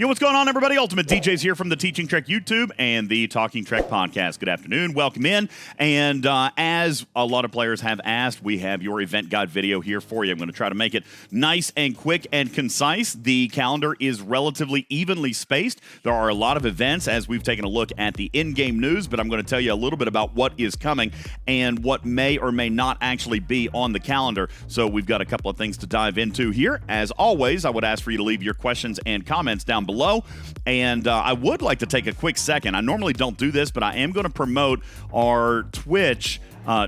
Yo, what's going on, everybody? UltimatDjz here from the Teaching Trek YouTube and the Talking Trek podcast. Good afternoon. Welcome in. And as a lot of players have asked, we have your event guide video here for you. I'm going to try to make it nice and quick and concise. The calendar is relatively evenly spaced. There are a lot of events as we've taken a look at the in-game news, but I'm going to tell you a little bit about what is coming and what may or may not actually be on the calendar. So we've got a couple of things to dive into here. As always, I would ask for you to leave your questions and comments down below. And I would like to take a quick second. I normally don't do this, but I am going to promote our Twitch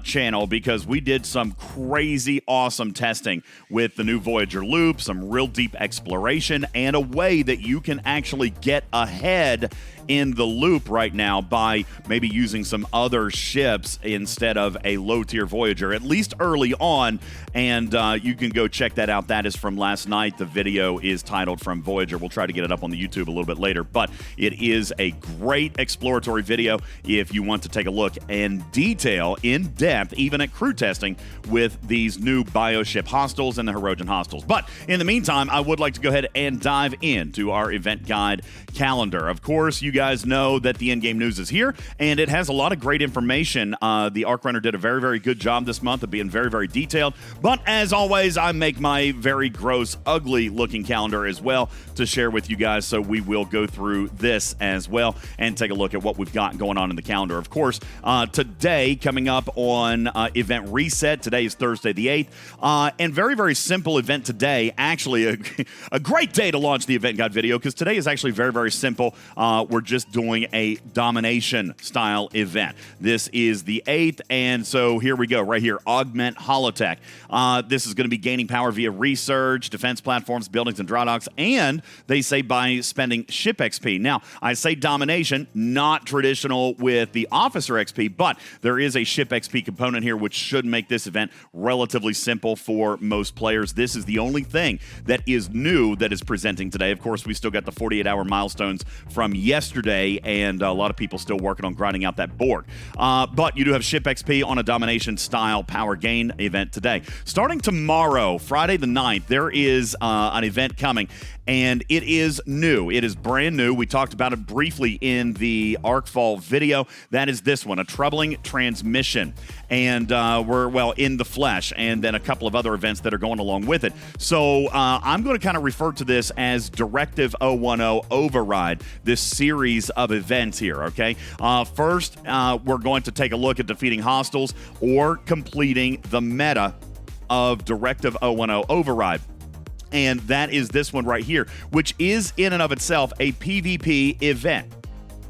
channel because we did some crazy awesome testing with the new Voyager loop, some real deep exploration, and a way that you can actually get ahead in the loop right now by maybe using some other ships instead of a low-tier Voyager, at least early on, and you can go check that out. That is from last night. The video is titled From Voyager. We'll try to get it up on the YouTube a little bit later, but it is a great exploratory video if you want to take a look in detail, in depth, even at crew testing with these new bioship hostiles and the Hirogen hostiles. But in the meantime, I would like to go ahead and dive into our event guide calendar. Of course, you guys know that the in-game news is here, and it has a lot of great information. The Arc Runner did a very, very good job this month of being very, very detailed. But as always, I make my very gross, ugly-looking calendar as well to share with you guys, so we will go through this as well and take a look at what we've got going on in the calendar. Of course, today, coming up on Event Reset, today is Thursday the 8th, and very, very simple event today. Actually, a great day to launch the event guide video, because today is actually very, very simple. We're just doing a domination style event. This is the 8th, and so here we go, right here, Augment Holotech. This is going to be gaining power via research, defense platforms, buildings, and dry docks, and they say by spending ship XP. Now, I say domination, not traditional with the officer XP, but there is a ship XP component here, which should make this event relatively simple for most players. This is the only thing that is new that is presenting today. Of course, we still got the 48-hour milestones from yesterday, and a lot of people still working on grinding out that board. But you do have ship XP on a domination-style power gain event today. Starting tomorrow, Friday the 9th, there is an event coming, and it is new. It is brand new. We talked about it briefly in the Arcfall video. That is this one, a troubling transmission. And we're, well, in the flesh, and then a couple of other events that are going along with it. So I'm going to kind of refer to this as Directive 010 Override, this series of events here, okay? First, we're going to take a look at defeating hostiles or completing the meta of Directive 010 Override. And that is this one right here, which is in and of itself a PvP event.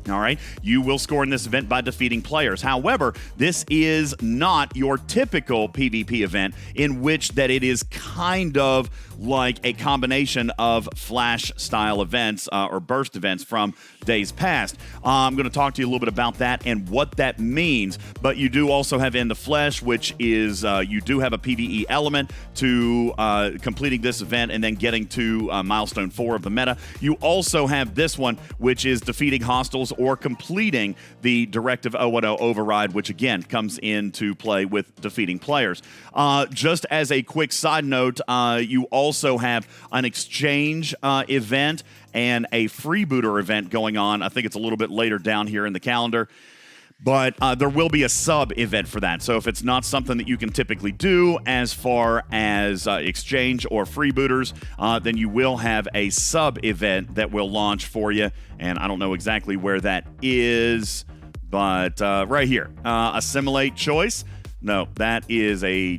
All right, you will score in this event by defeating players. However, this is not your typical PvP event in which that it is kind of like a combination of flash-style events or burst events from days past. I'm going to talk to you a little bit about that and what that means, but you do also have In the Flesh, which is you do have a PvE element to completing this event and then getting to milestone 4 of the meta. You also have this one, which is defeating hostiles or completing the Directive 010 Override, which again comes into play with defeating players. Just as a quick side note, you also have an exchange event and a freebooter event going on. I think it's a little bit later down here in the calendar. But there will be a sub-event for that. So if it's not something that you can typically do as far as exchange or freebooters, then you will have a sub-event that will launch for you. And I don't know exactly where that is, but right here. Assimilate choice. No, that is a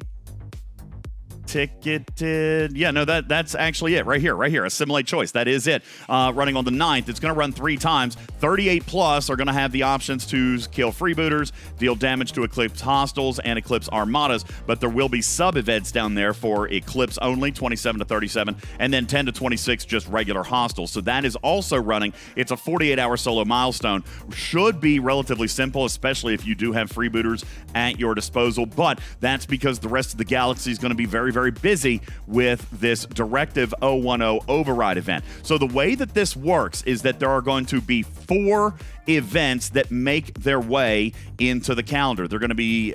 ticketed. Yeah, no, that's actually it right here. Assimilate choice. That is it. Running on the 9th. It's going to run 3 times. 38 plus are going to have the options to kill freebooters, deal damage to Eclipse hostiles, and Eclipse armadas, but there will be sub-events down there for Eclipse only, 27 to 37, and then 10 to 26 just regular hostiles. So that is also running. It's a 48-hour solo milestone. Should be relatively simple, especially if you do have freebooters at your disposal, but that's because the rest of the galaxy is going to be very, very busy with this Directive 010 Override event. So the way that this works is that there are going to be 4 events that make their way into the calendar. They're going to be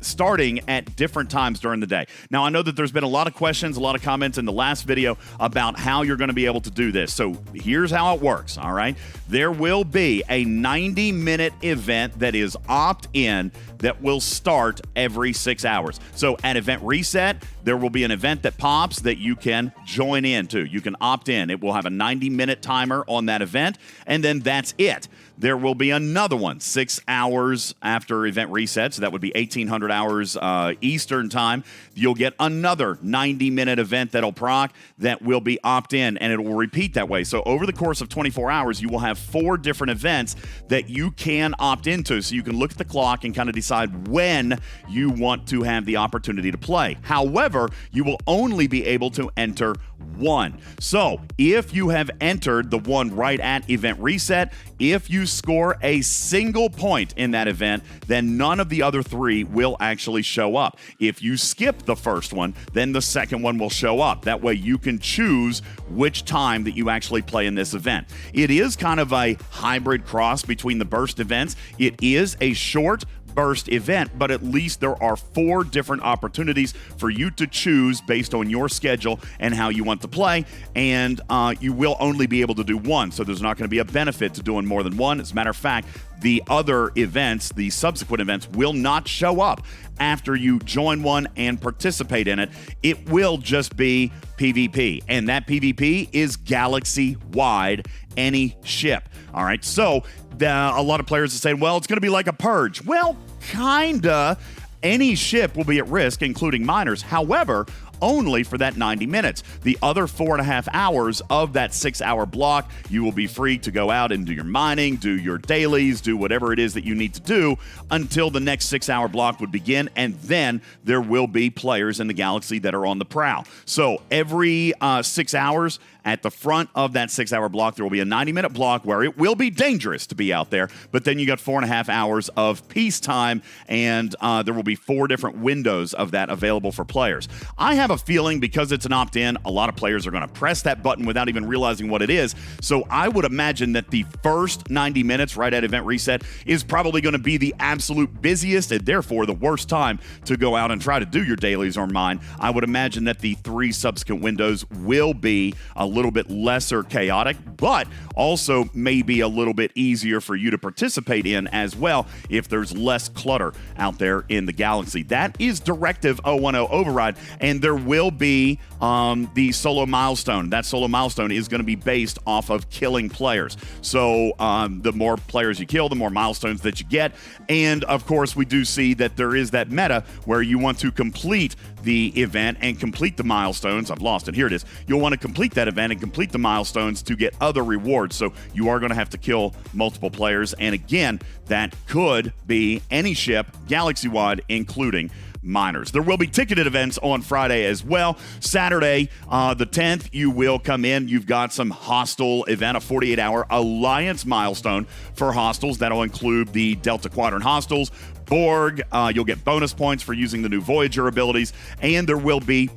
starting at different times during the day. Now, I know that there's been a lot of questions, a lot of comments in the last video about how you're going to be able to do this. So here's how it works, all right? There will be a 90-minute event that is opt-in that will start every 6 hours. So at event reset, there will be an event that pops that you can join into. You can opt in. It will have a 90-minute timer on that event, and then that's it. There will be another one 6 hours after event reset, so that would be 1800 hours Eastern time. You'll get another 90-minute event that'll proc that will be opt-in, and it will repeat that way. So over the course of 24 hours, you will have 4 different events that you can opt into, so you can look at the clock and kind of decide when you want to have the opportunity to play. However, you will only be able to enter one. So if you have entered the one right at event reset, if you score a single point in that event, then none of the other 3 will actually show up. If you skip the first one, then the second one will show up. That way you can choose which time that you actually play in this event. It is kind of a hybrid cross between the burst events. It is a short burst event, but at least there are 4 different opportunities for you to choose based on your schedule and how you want to play, and you will only be able to do one, so there's not going to be a benefit to doing more than one. As a matter of fact, the other events, the subsequent events, will not show up after you join one and participate in it. It will just be PvP, and that PvP is galaxy-wide, any ship. All right, so a lot of players are saying, well, it's going to be like a purge. Well, kinda. Any ship will be at risk, including miners. However, only for that 90 minutes. The other 4.5 hours of that 6-hour block, you will be free to go out and do your mining, do your dailies, do whatever it is that you need to do until the next 6-hour block would begin, and then there will be players in the galaxy that are on the prowl. So every 6 hours, at the front of that 6-hour block, there will be a 90-minute block where it will be dangerous to be out there, but then you got 4.5 hours of peacetime, and there will be 4 different windows of that available for players. I have a feeling because it's an opt-in, a lot of players are going to press that button without even realizing what it is, so I would imagine that the first 90 minutes right at event reset is probably going to be the absolute busiest and therefore the worst time to go out and try to do your dailies or mine. I would imagine that the 3 subsequent windows will be a little bit lesser chaotic, but also maybe a little bit easier for you to participate in as well if there's less clutter out there in the galaxy. That is Directive 010 Override, and there will be the solo milestone. That solo milestone is going to be based off of killing players. So the more players you kill, the more milestones that you get. And of course, we do see that there is that meta where you want to complete the event and complete the milestones. I've lost it. Here it is. You'll want to complete that event and complete the milestones to get other rewards. So you are going to have to kill multiple players. And again, that could be any ship galaxy-wide, including miners. There will be ticketed events on Friday as well. Saturday, the 10th, you will come in. You've got some hostile event, a 48-hour Alliance milestone for hostiles. That'll include the Delta Quadrant hostiles, Borg. You'll get bonus points for using the new Voyager abilities, and there will be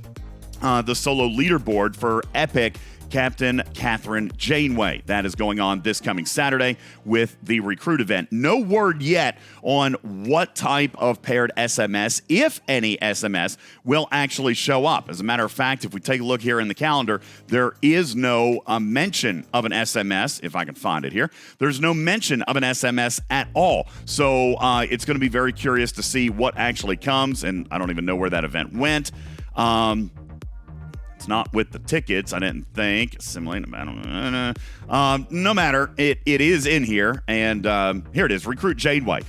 the solo leaderboard for Epic Captain Catherine Janeway. That is going on this coming Saturday with the recruit event. No word yet on what type of paired SMS, if any SMS, will actually show up. As a matter of fact, if we take a look here in the calendar, there is no mention of an SMS, if I can find it here. There's no mention of an SMS at all. So it's going to be very curious to see what actually comes, and I don't even know where that event went. It's not with the tickets, I didn't think. No matter, it is in here, and here it is, Recruit Janeway.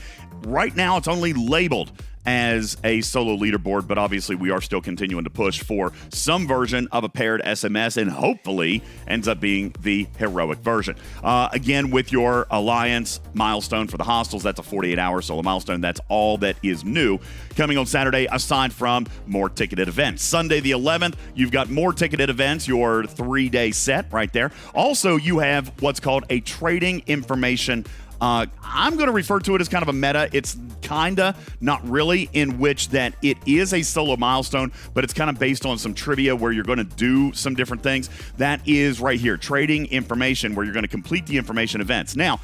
Right now, it's only labeled as a solo leaderboard, but obviously we are still continuing to push for some version of a paired SMS, and hopefully ends up being the heroic version. Again, with your Alliance milestone for the hostiles, that's a 48-hour solo milestone. That's all that is new coming on Saturday, aside from more ticketed events. Sunday the 11th, you've got more ticketed events, your 3-day set right there. Also, you have what's called a trading information. I'm going to refer to it as kind of a meta. It's kinda, not really, in which that it is a solo milestone, but it's kind of based on some trivia where you're going to do some different things. That is right here, trading information, where you're going to complete the information events. Now,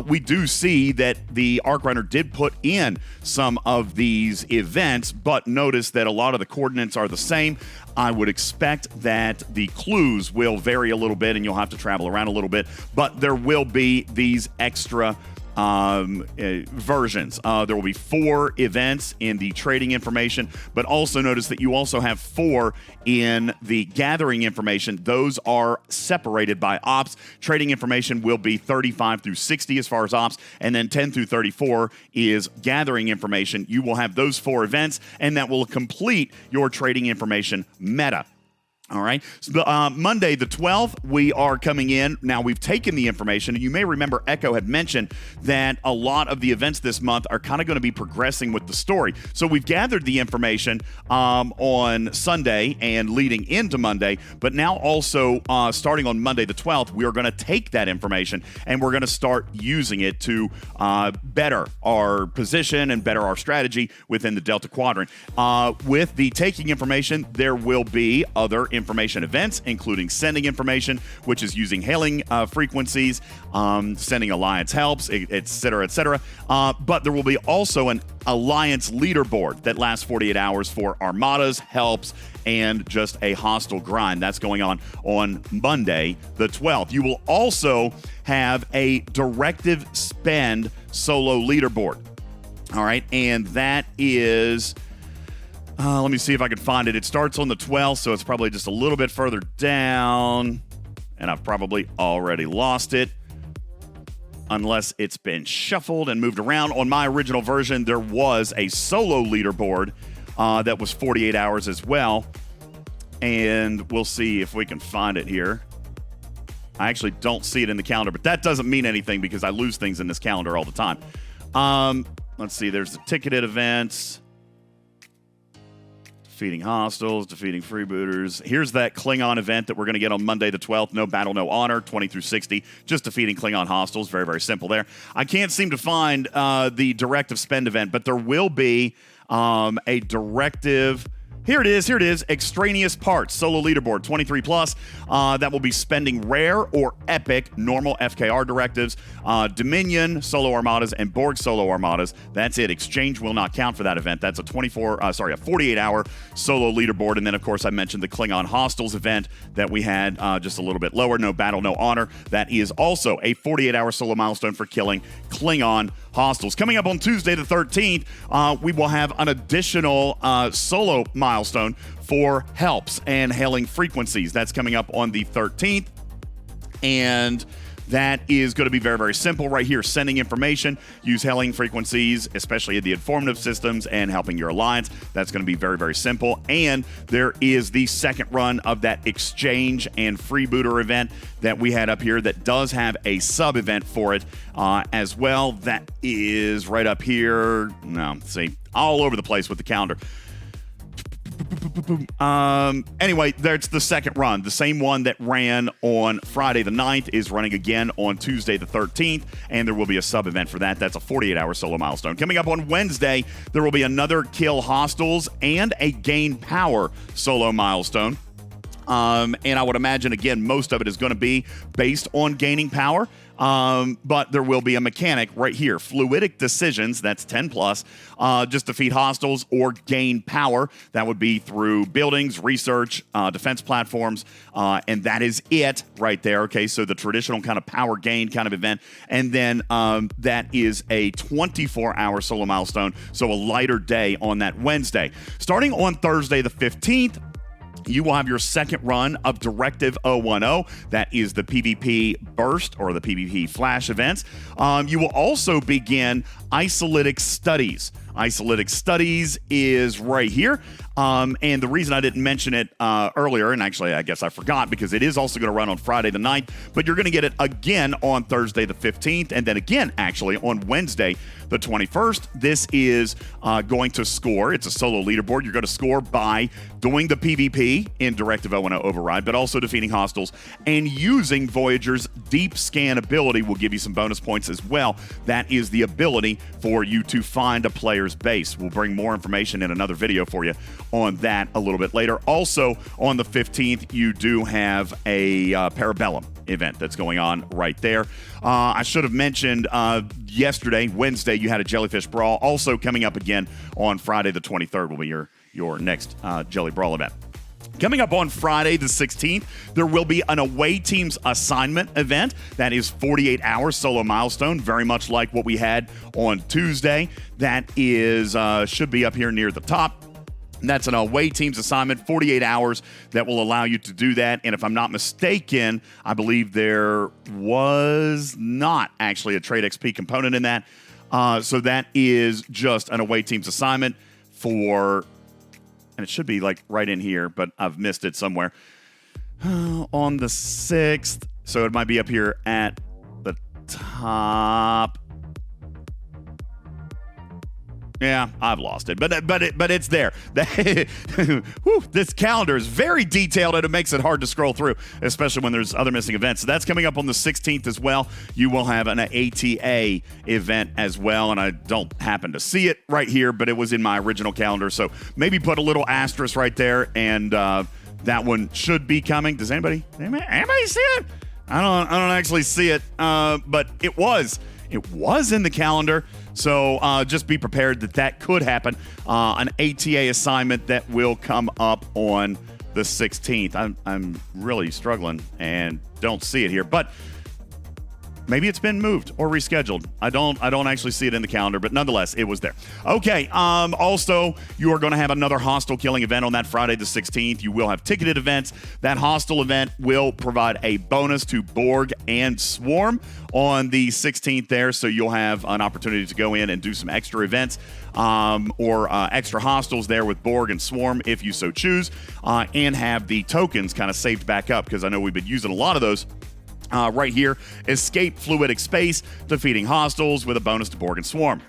we do see that the Arc Runner did put in some of these events, but notice that a lot of the coordinates are the same. I would expect that the clues will vary a little bit and you'll have to travel around a little bit, but there will be these extra versions. There will be 4 events in the trading information, but also notice that you also have 4 in the gathering information. Those are separated by ops. Trading information will be 35 through 60 as far as ops, and then 10 through 34 is gathering information. You will have those 4 events, and that will complete your trading information meta. All right. So Monday, the 12th, we are coming in. Now, we've taken the information, and you may remember Echo had mentioned that a lot of the events this month are kind of going to be progressing with the story. So we've gathered the information on Sunday and leading into Monday, but now also starting on Monday, the 12th, we are going to take that information and we're going to start using it to better our position and better our strategy within the Delta Quadrant. With the taking information, there will be other information events, including sending information, which is using hailing frequencies, sending alliance helps, etc., etc. But there will be also an alliance leaderboard that lasts 48 hours for armadas, helps, and just a hostile grind. That's going on Monday, the 12th. You will also have a directive spend solo leaderboard. All right, and that is... let me see if I can find it. It starts on the 12th, so it's probably just a little bit further down. And I've probably already lost it. Unless it's been shuffled and moved around. On my original version, there was a solo leaderboard that was 48 hours as well. And we'll see if we can find it here. I actually don't see it in the calendar, but that doesn't mean anything because I lose things in this calendar all the time. Let's see. There's the ticketed events. Defeating hostiles, defeating freebooters. Here's that Klingon event that we're going to get on Monday the 12th. No battle, no honor, 20 through 60. Just defeating Klingon hostiles. Very, very simple there. I can't seem to find the directive spend event, but there will be a directive... Here it is. Extraneous parts, solo leaderboard, 23 plus. That will be spending rare or epic normal FKR directives, Dominion solo armadas, and Borg solo armadas. That's it. Exchange will not count for that event. That's a 48-hour solo leaderboard. And then, of course, I mentioned the Klingon hostiles event that we had just a little bit lower. No battle, no honor. That is also a 48-hour solo milestone for killing Klingon hostiles. Coming up on Tuesday the 13th, we will have an additional solo milestone for helps and hailing frequencies. That's coming up on the 13th. And that is going to be very, very simple right here. Sending information, use hailing frequencies, especially in the informative systems and helping your alliance. That's going to be very, very simple. And there is the second run of that exchange and freebooter event that we had up here that does have a sub event for it as well. That is right up here. No, see, all over the place with the calendar. Anyway, that's the second run. The same one that ran on Friday the 9th is running again on Tuesday the 13th, and there will be a sub-event for that. That's a 48-hour solo milestone. Coming up on Wednesday, there will be another Kill Hostiles and a Gain Power solo milestone. And I would imagine, again, most of it is going to be based on gaining power. But there will be a mechanic right here. Fluidic decisions, that's 10 plus, just defeat hostiles or gain power. That would be through buildings, research, defense platforms, and that is it right there. Okay, so the traditional kind of power gain kind of event. And then that is a 24-hour solo milestone, so a lighter day on that Wednesday. Starting on Thursday the 15th, you will have your second run of Directive 010. That is the PvP Burst or the PvP Flash events. You will also begin Isolytic Studies Isolytic Studies is right here. And the reason I didn't mention it earlier, and actually I guess I forgot, because it is also going to run on Friday the 9th, but you're going to get it again on Thursday the 15th, and then again actually on Wednesday the 21st. This is going to score. It's a solo leaderboard. You're going to score by doing the PvP in Directive O&O Override, but also defeating hostiles, and using Voyager's deep scan ability will give you some bonus points as well. That is the ability for you to find a player's base. We'll bring more information in another video for you on that a little bit later. Also, on the 15th, you do have a Parabellum event that's going on right there. I should have mentioned yesterday, Wednesday, you had a Jellyfish Brawl. Also coming up again on Friday the 23rd will be your next Jelly Brawl event. Coming up on Friday the 16th, there will be an away teams assignment event. That is 48 hours solo milestone, very much like what we had on Tuesday. That is should be up here near the top. And that's an away teams assignment, 48 hours that will allow you to do that. And if I'm not mistaken, I believe there was not actually a trade XP component in that. So that is just an away teams assignment for, and it should be like right in here, but I've missed it somewhere. On the 6th, so it might be up here at the top. Yeah, I've lost it, but it's there. Whew, this calendar is very detailed, and it makes it hard to scroll through, especially when there's other missing events. So that's coming up on the 16th as well. You will have an ATA event as well, and I don't happen to see it right here, but it was in my original calendar. So maybe put a little asterisk right there, and that one should be coming. Does anybody see it? I don't actually see it, but it was in the calendar. So just be prepared that could happen. An ATA assignment that will come up on the 16th. I'm really struggling and don't see it here, but maybe it's been moved or rescheduled. I don't actually see it in the calendar, but nonetheless, it was there. Okay. Also, you are going to have another hostile killing event on that Friday the 16th. You will have ticketed events. That hostile event will provide a bonus to Borg and Swarm on the 16th there, so you'll have an opportunity to go in and do some extra events or extra hostiles there with Borg and Swarm if you so choose, and have the tokens kind of saved back up, because I know we've been using a lot of those. Right here, escape fluidic space, defeating hostiles with a bonus to Borg and Swarm.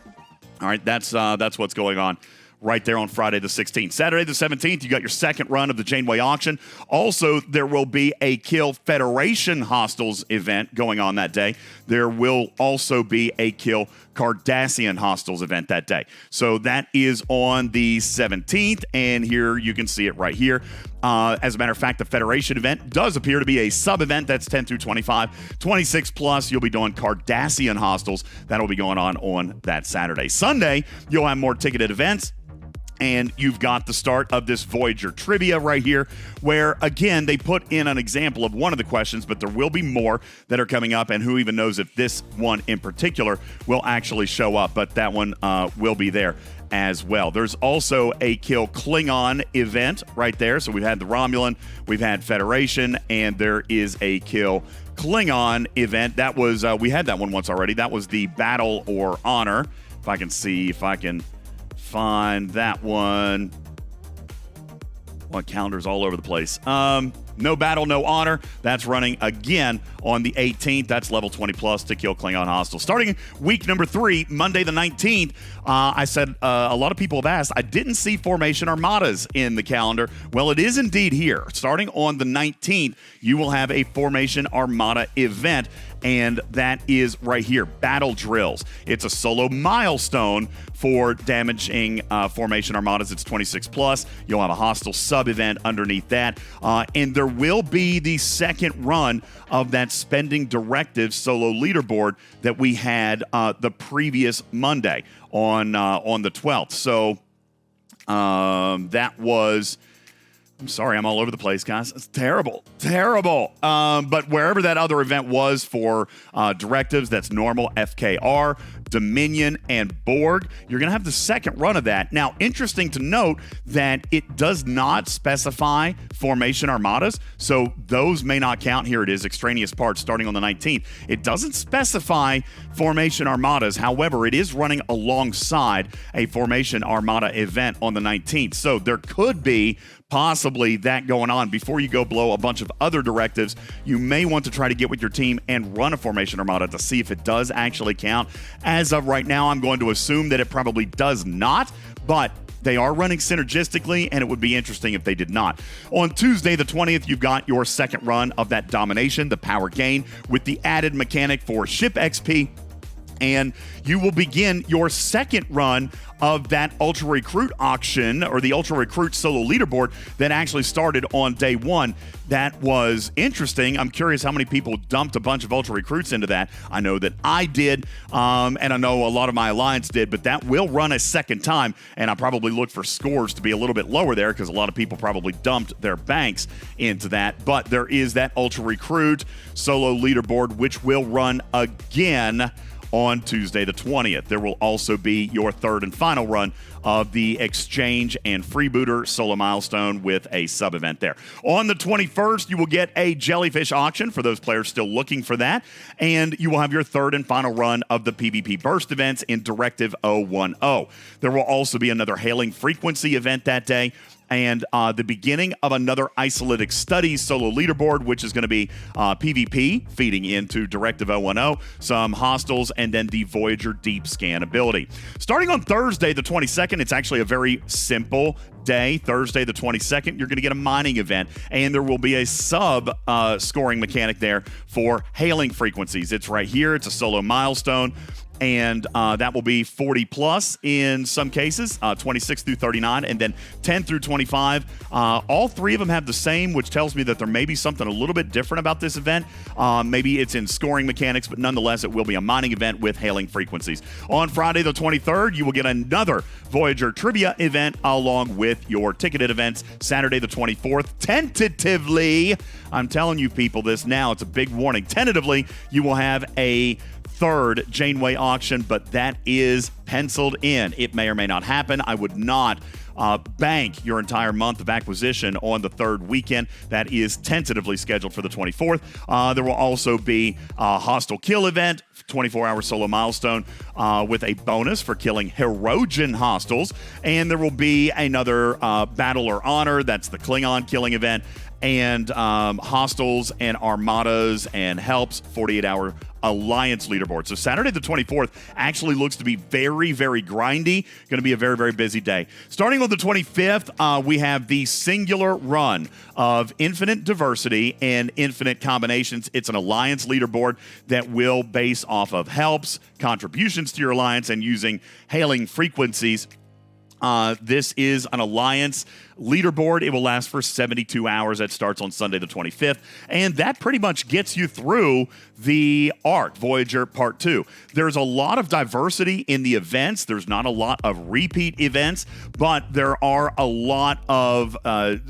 All right, that's what's going on right there on Friday the 16th. Saturday the 17th, you got your second run of the Janeway auction. Also, there will be a Kill Federation Hostiles event going on that day. There will also be a Kill Cardassian Hostiles event that day. So that is on the 17th, and here you can see it right here. As a matter of fact, the Federation event does appear to be a sub-event. That's 10 through 25. 26 plus, you'll be doing Cardassian Hostiles. That'll be going on that Saturday. Sunday, you'll have more ticketed events. And you've got the start of this Voyager trivia right here, where, again, they put in an example of one of the questions, but there will be more that are coming up, and who even knows if this one in particular will actually show up, but that one will be there as well. There's also a Kill Klingon event right there. So we've had the Romulan, we've had Federation, and there is a Kill Klingon event. That was, we had that one once already. That was the Battle or Honor. If I can see, if I can find that one. Well, calendar's all over the place. No Battle, No Honor. That's running again on the 18th. That's level 20 plus to kill Klingon hostiles. Starting week number 3, Monday the 19th, I said a lot of people have asked, I didn't see Formation Armadas in the calendar. Well, it is indeed here. Starting on the 19th, you will have a Formation Armada event, and that is right here, Battle Drills. It's a solo milestone for damaging Formation Armadas. It's 26 plus. You'll have a hostile sub-event underneath that, and there will be the second run of that Spending Directive solo leaderboard that we had the previous Monday on the 12th. So that was I'm sorry, I'm all over the place, guys. It's terrible. Terrible. But wherever that other event was for directives, that's normal, FKR, Dominion, and Borg, you're going to have the second run of that. Now, interesting to note that it does not specify formation armadas, so those may not count. Here it is, extraneous parts starting on the 19th. It doesn't specify formation armadas. However, it is running alongside a formation armada event on the 19th. So there could be possibly that going on. Before you go blow a bunch of other directives, you may want to try to get with your team and run a formation armada to see if it does actually count. As of right now, I'm going to assume that it probably does not, but they are running synergistically, and it would be interesting if they did not. On Tuesday, the 20th, you've got your second run of that domination, the power gain, with the added mechanic for ship XP. And you will begin your second run of that Ultra Recruit auction, or the Ultra Recruit solo leaderboard that actually started on day one. That was interesting. I'm curious how many people dumped a bunch of Ultra Recruits into that. I know that I did, and I know a lot of my Alliance did, but that will run a second time, and I probably look for scores to be a little bit lower there because a lot of people probably dumped their banks into that. But there is that Ultra Recruit solo leaderboard, which will run again on Tuesday the 20th. There will also be your third and final run of the Exchange and Freebooter solo milestone with a sub-event there. On the 21st, you will get a Jellyfish auction for those players still looking for that, and you will have your third and final run of the PvP Burst events in Directive 010. There will also be another Hailing Frequency event that day, and the beginning of another Isolatic Studies solo leaderboard, which is going to be PvP, feeding into Directive 010, some Hostiles, and then the Voyager Deep Scan ability. Starting on Thursday, the 22nd, it's actually a very simple day. Thursday, the 22nd, you're going to get a mining event, and there will be a sub scoring mechanic there for Hailing Frequencies. It's right here. It's a solo milestone. And that will be 40 plus in some cases, 26 through 39, and then 10 through 25. All three of them have the same, which tells me that there may be something a little bit different about this event. Maybe it's in scoring mechanics, but nonetheless, it will be a mining event with Hailing Frequencies. On Friday the 23rd, you will get another Voyager Trivia event along with your ticketed events. Saturday the 24th, tentatively, I'm telling you people this now, it's a big warning. Tentatively, you will have a third Janeway auction, but that is penciled in. It may or may not happen. I would not bank your entire month of acquisition on the third weekend. That is tentatively scheduled for the 24th. There will also be a Hostile Kill event, 24-hour solo milestone with a bonus for killing Herogen hostiles. And there will be another Battle or Honor. That's the Klingon killing event. And Hostiles and Armadas and Helps 48-hour Alliance leaderboard. So Saturday the 24th actually looks to be very, very grindy. Going to be a very, very busy day. Starting on the 25th, we have the singular run of Infinite Diversity and Infinite Combinations. It's an Alliance leaderboard that will base off of helps, contributions to your Alliance, and using Hailing Frequencies. This is an Alliance leaderboard. It will last for 72 hours. That starts on Sunday the 25th. And that pretty much gets you through the arc, Voyager Part 2. There's a lot of diversity in the events. There's not a lot of repeat events, but there are a lot of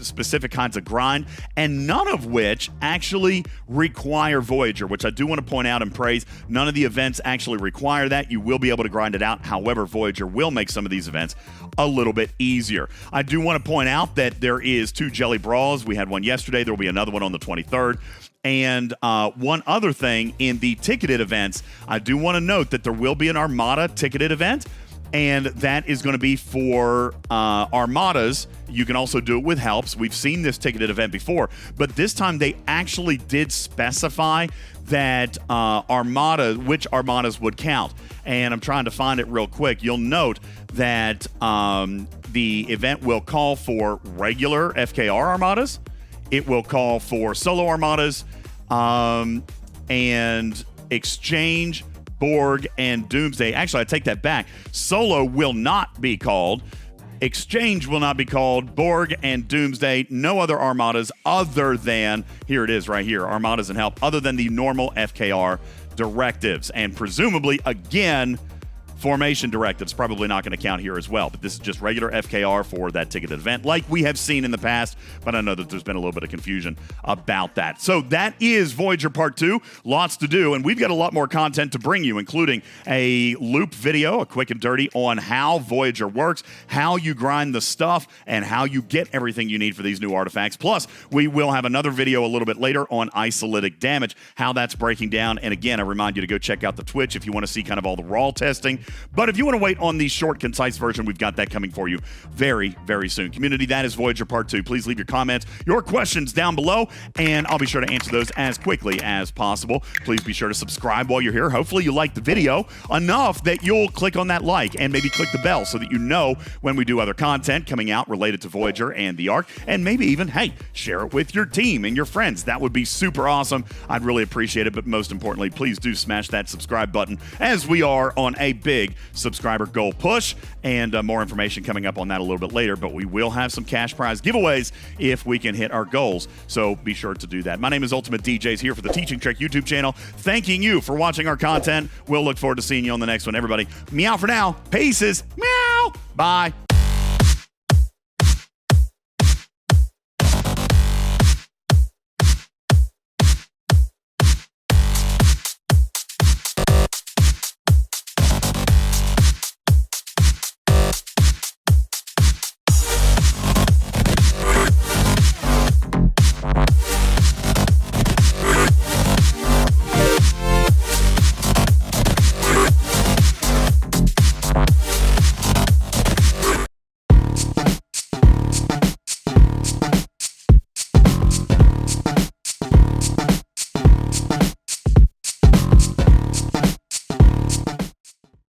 specific kinds of grind, and none of which actually require Voyager, which I do want to point out and praise. None of the events actually require that. You will be able to grind it out. However, Voyager will make some of these events a little bit easier. I do want to point out that there is 2 Jelly Brawls. We had one yesterday. There will be another one on the 23rd. And one other thing in the ticketed events, I do want to note that there will be an Armada ticketed event, and that is going to be for Armadas. You can also do it with helps. We've seen this ticketed event before, but this time they actually did specify that which Armadas would count. And I'm trying to find it real quick. You'll note that the event will call for regular FKR Armadas. It will call for solo Armadas and Exchange, Borg, and Doomsday. Actually, I take that back. Solo will not be called. Exchange will not be called. Borg and Doomsday. No other Armadas other than, here it is right here, Armadas and Help, other than the normal FKR directives. And presumably, again, Formation Directives probably not going to count here as well, but this is just regular FKR for that ticketed event, like we have seen in the past, but I know that there's been a little bit of confusion about that. So that is Voyager Part 2. Lots to do, and we've got a lot more content to bring you, including a loop video, a quick and dirty, on how Voyager works, how you grind the stuff, and how you get everything you need for these new artifacts. Plus, we will have another video a little bit later on isolytic damage, how that's breaking down. And again, I remind you to go check out the Twitch if you want to see kind of all the raw testing. But if you want to wait on the short, concise version, we've got that coming for you very, very soon. Community, that is Voyager Part 2. Please leave your comments, your questions down below, and I'll be sure to answer those as quickly as possible. Please be sure to subscribe while you're here. Hopefully you like the video enough that you'll click on that like and maybe click the bell so that you know when we do other content coming out related to Voyager and the Ark, and maybe even, hey, share it with your team and your friends. That would be super awesome. I'd really appreciate it, but most importantly, please do smash that subscribe button as we are on a big subscriber goal push, and more information coming up on that a little bit later, but we will have some cash prize giveaways if we can hit our goals, so be sure to do that. My name is UltimatDjz here for the Teaching Trek YouTube channel, thanking you for watching our content. We'll look forward to seeing you on the next one. Everybody, meow for now. Pieces. Meow. Bye.